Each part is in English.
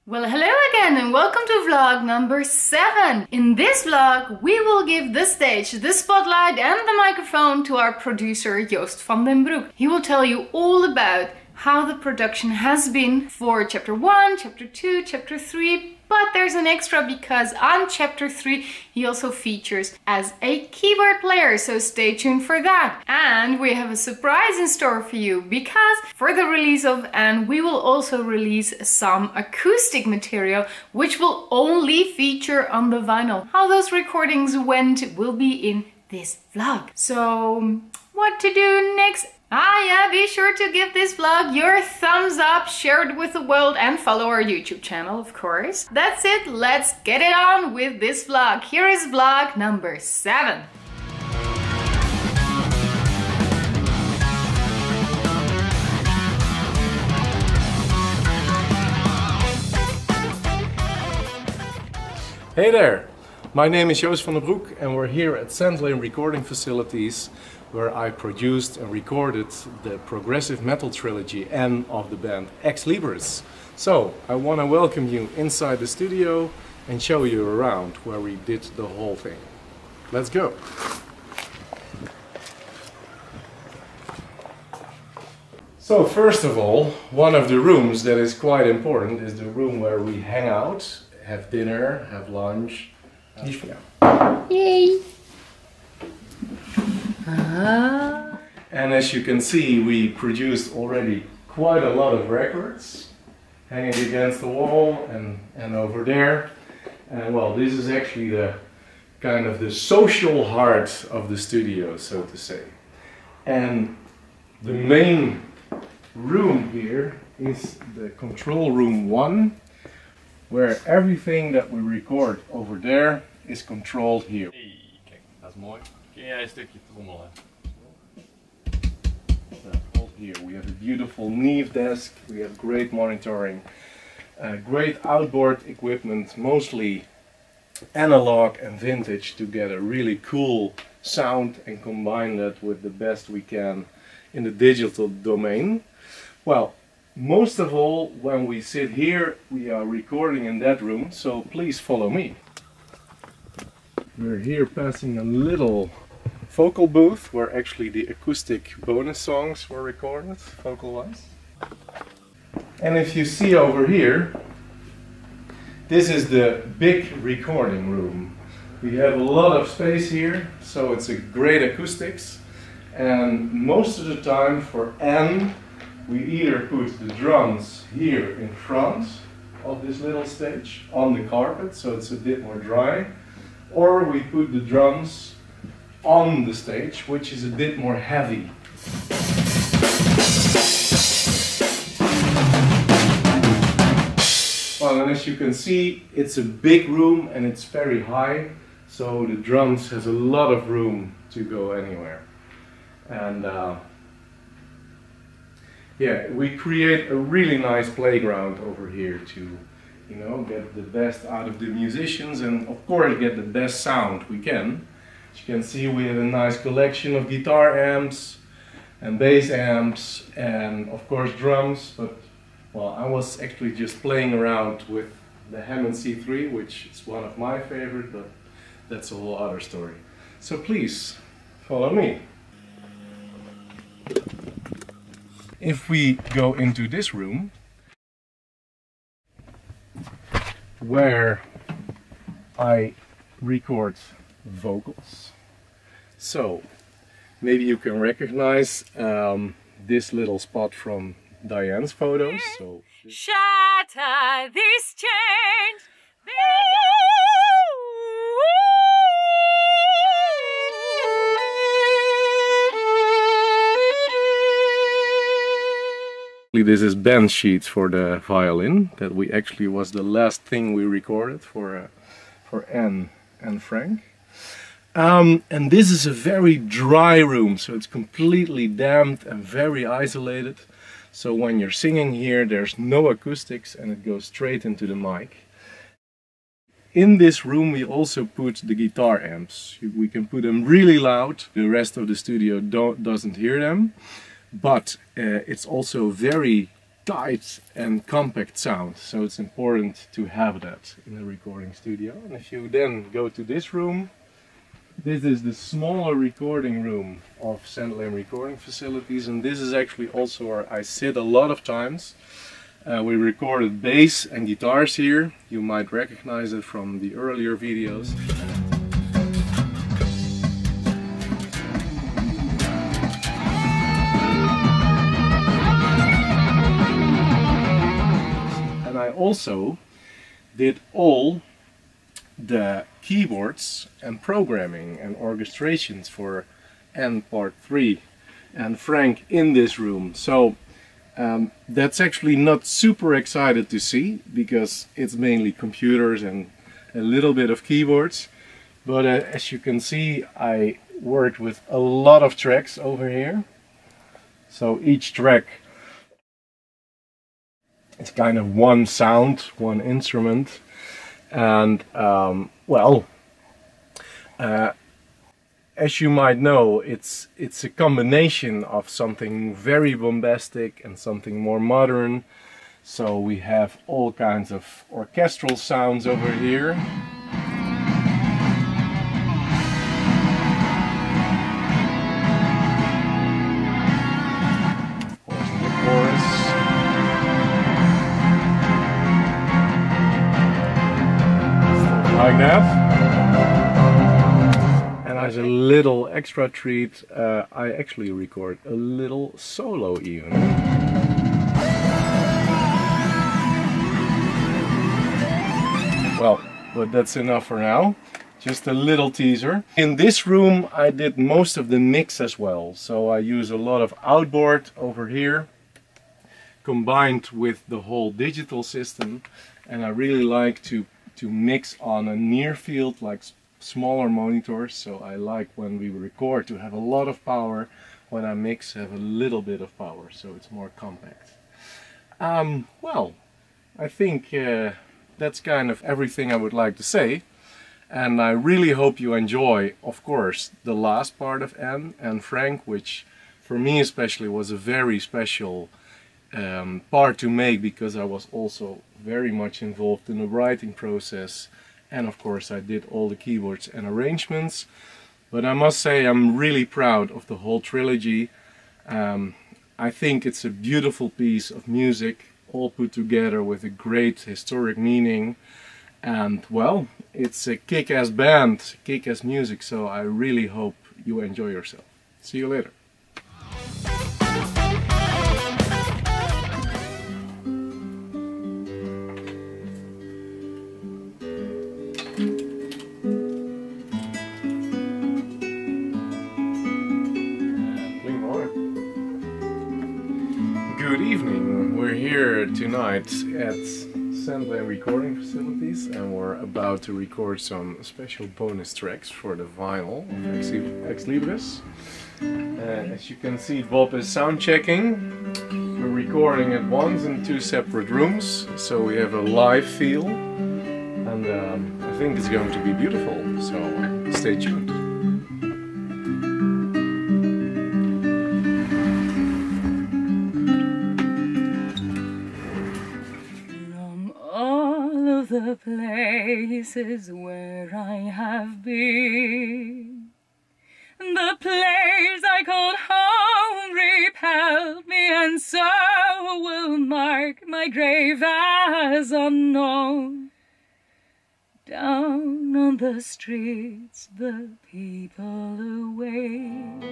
Well, hello again and welcome to vlog number 7. In this vlog, we will give the stage, the spotlight and the microphone to our producer Joost van den Broek. He will tell you all about how the production has been for chapter 1, chapter 2, chapter 3, but there's an extra because on chapter 3 he also features as a keyboard player, so stay tuned for that. And we have a surprise in store for you because for the release of Anne we will also release some acoustic material which will only feature on the vinyl. How those recordings went will be in this vlog. So what to do next? Be sure to give this vlog your thumbs up, share it with the world and follow our YouTube channel, of course. That's it, let's get it on with this vlog. Here is vlog number 7. Hey there, my name is Joost van den Broek and we're here at Sandlane Recording Facilities where I produced and recorded the progressive metal trilogy and of the band EXILE. So I want to welcome you inside the studio and show you around where we did the whole thing. Let's go! So first of all, one of the rooms that is quite important is the room where we hang out, have dinner, have lunch. Yay! And as you can see, we produced already quite a lot of records hanging against the wall and over there. And well, this is actually the kind of the social heart of the studio, so to say. And the main room here is the control room 1, where everything that we record over there is controlled here. Hey, kijk, dat is mooi. Kun jij een stukje trommelen? Here we have a beautiful Neve desk, we have great monitoring, great outboard equipment, mostly analog and vintage, to get a really cool sound and combine that with the best we can in the digital domain. Well, most of all, when we sit here, we are recording in that room, so please follow me. We're here passing a little vocal booth where actually the acoustic bonus songs were recorded, vocal-wise. And if you see over here, this is the big recording room. We have a lot of space here, so it's a great acoustics. And most of the time for Anne, we either put the drums here in front of this little stage on the carpet, so it's a bit more dry, or we put the drums on the stage, which is a bit more heavy. Well, and as you can see, it's a big room and it's very high, so the drums has a lot of room to go anywhere. And yeah, we create a really nice playground over here to, you know, get the best out of the musicians and of course get the best sound we can. As you can see, we have a nice collection of guitar amps and bass amps and of course drums, but well, I was actually just playing around with the Hammond C3, which is one of my favorite, but that's a whole other story. So please, follow me. If we go into this room, where I record vocals. So maybe you can recognize this little spot from Diane's photos. So Shatter this change. this is band sheets for the violin. That we actually was the last thing we recorded for Anne and Frank. And this is a very dry room, so it's completely damped and very isolated. So when you're singing here, there's no acoustics and it goes straight into the mic. In this room we also put the guitar amps. We can put them really loud. The rest of the studio doesn't hear them. But it's also very tight and compact sound, so it's important to have that in a recording studio. And if you then go to this room, this is the smaller recording room of Sandlane Recording Facilities, and this is actually also where I sit a lot of times. We recorded bass and guitars here. You might recognize it from the earlier videos. And I also did all the keyboards and programming and orchestrations for N Part 3 and Frank in this room. So that's actually not super excited to see, because it's mainly computers and a little bit of keyboards. But as you can see, I worked with a lot of tracks over here. So each track, it's kind of one sound, one instrument. And as you might know, it's a combination of something very bombastic and something more modern. So we have all kinds of orchestral sounds over here. Also the chorus. Like that. As a little extra treat, I actually record a little solo even. Well, but that's enough for now. Just a little teaser. In this room I did most of the mix as well. So I use a lot of outboard over here, combined with the whole digital system. And I really like to mix on a near field, like smaller monitors, so I like when we record to have a lot of power, when I mix have a little bit of power, so it's more compact. Well, I think that's kind of everything I would like to say, and I really hope you enjoy, of course, the last part of Anne and Frank, which for me especially was a very special part to make, because I was also very much involved in the writing process. And of course I did all the keyboards and arrangements. But I must say I'm really proud of the whole trilogy. I think it's a beautiful piece of music, all put together with a great historic meaning. And well, it's a kick-ass band, kick-ass music, so I really hope you enjoy yourself. See you later. Good evening, we're here tonight at Sandlane Recording Facilities, and we're about to record some special bonus tracks for the vinyl of Ex Libris. As you can see, Bob is sound checking. We're recording at once in two separate rooms, so we have a live feel, and I think it's going to be beautiful, so stay tuned. The places where I have been, the place I called home repelled me, and so will mark my grave as unknown. Down on the streets the people await.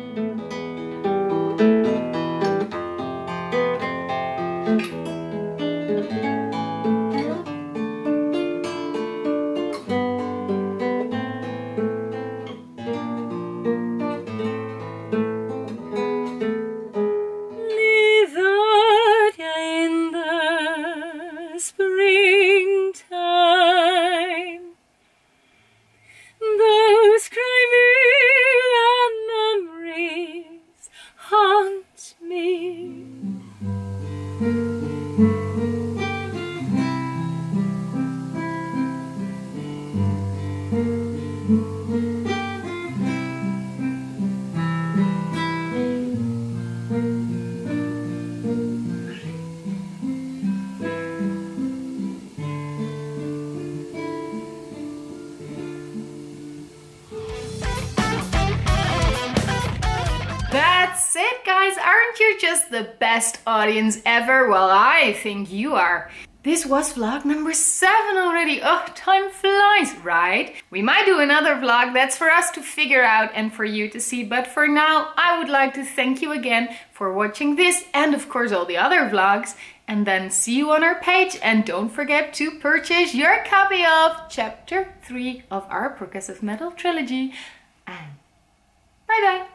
you're just the best audience ever? Well, I think you are. This was vlog number 7 already. Oh, time flies, right? We might do another vlog, that's for us to figure out and for you to see. But for now, I would like to thank you again for watching this and of course all the other vlogs. And then see you on our page, and don't forget to purchase your copy of Chapter 3 of our Progressive Metal Trilogy. And bye bye!